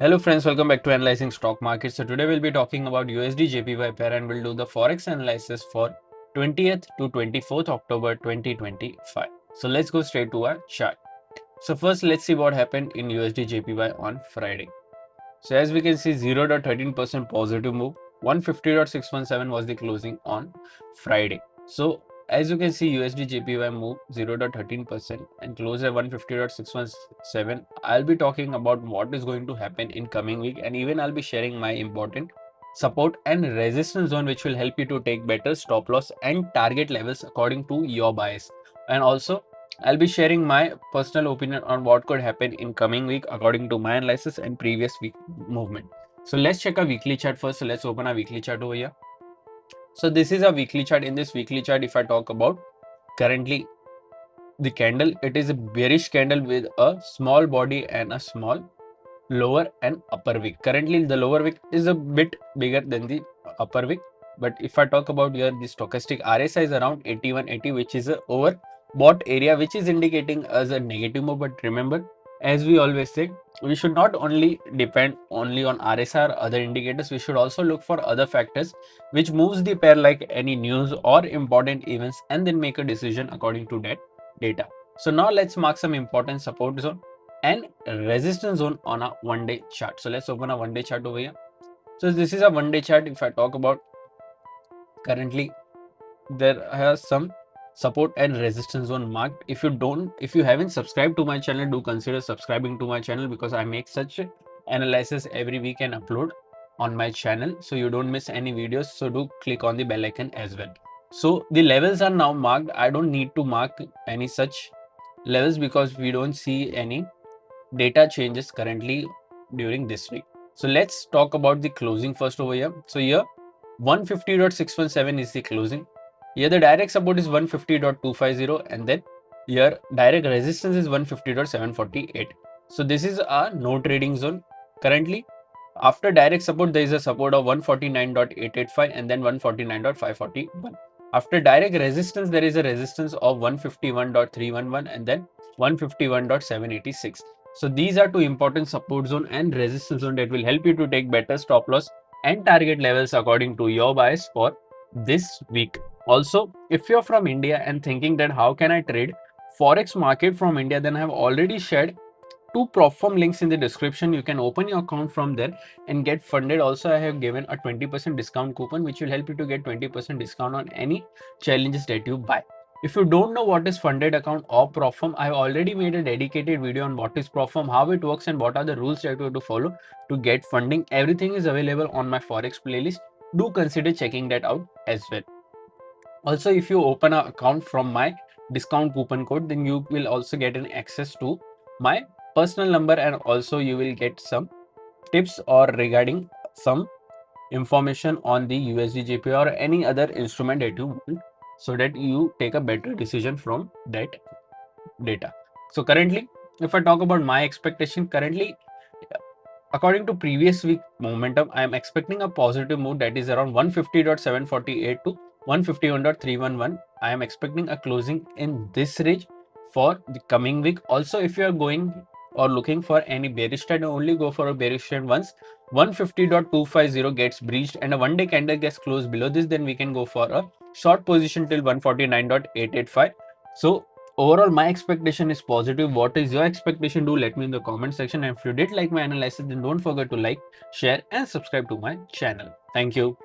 Hello friends, welcome back to Analyzing Stock Market. So today we'll be talking about USD JPY pair and we'll do the Forex analysis for 20th to 24th October 2025. So let's go straight to our chart. So first let's see what happened in USD JPY on Friday. So as we can see 0.13% positive move, 150.617 was the closing on Friday. So as you can see USD JPY move 0.13% and close at 150.617. I'll be talking about what is going to happen in coming week and even I'll be sharing my important support and resistance zone which will help you to take better stop loss and target levels according to your bias. And also I'll be sharing my personal opinion on what could happen in coming week according to my analysis and previous week movement. So let's check a weekly chart first. So let's open a weekly chart over here. So this is a weekly chart. In this weekly chart, if I talk about currently the candle, it is a bearish candle with a small body and a small lower and upper wick. Currently the lower wick is a bit bigger than the upper wick. But if I talk about here, the stochastic RSI is around 8180, which is a overbought area, which is indicating as a negative move. But remember, as we always say, we should not only depend only on RSI or other indicators. We should also look for other factors which moves the pair, like any news or important events, and then make a decision according to that data. So now let's mark some important support zone and resistance zone on a one-day chart. So let's open a one-day chart over here. So this is a one-day chart. If I talk about currently, there has some support and resistance zone marked. If you haven't subscribed to my channel, do consider subscribing to my channel because I make such analysis every week and upload on my channel, so you don't miss any videos. So do click on the bell icon as well. So the levels are now marked. I don't need to mark any such levels because we don't see any data changes currently during this week. So let's talk about the closing first over here. So here 150.617 is the closing. Here the direct support is 150.250 and then here direct resistance is 150.748. So this is a no trading zone. Currently after direct support there is a support of 149.885 and then 149.541. After direct resistance there is a resistance of 151.311 and then 151.786. So these are two important support zone and resistance zone that will help you to take better stop loss and target levels according to your bias for this week. Also, if you're from India and thinking that how can I trade Forex market from India, then I have already shared two prop firm links in the description. You can open your account from there and get funded. Also, I have given a 20% discount coupon which will help you to get 20% discount on any challenges that you buy. If you don't know what is funded account or prop firm, I have already made a dedicated video on what is prop firm, how it works and what are the rules that you have to follow to get funding. Everything is available on my Forex playlist. Do consider checking that out as well. Also, if you open an account from my discount coupon code, then you will also get an access to my personal number and also you will get some tips or regarding some information on the USD JPY or any other instrument that you want, so that you take a better decision from that data. So currently, if I talk about my expectation, currently according to previous week momentum, I am expecting a positive move that is around 150.748 to 151.311. I am expecting a closing in this range for the coming week. Also, if you are going or looking for any bearish trend, only go for a bearish trend once 150.250 gets breached and a one-day candle gets closed below this, then we can go for a short position till 149.885. So overall, my expectation is positive. What is your expectation? Do let me in the comment section. And if you did like my analysis, then don't forget to like, share, and subscribe to my channel. Thank you.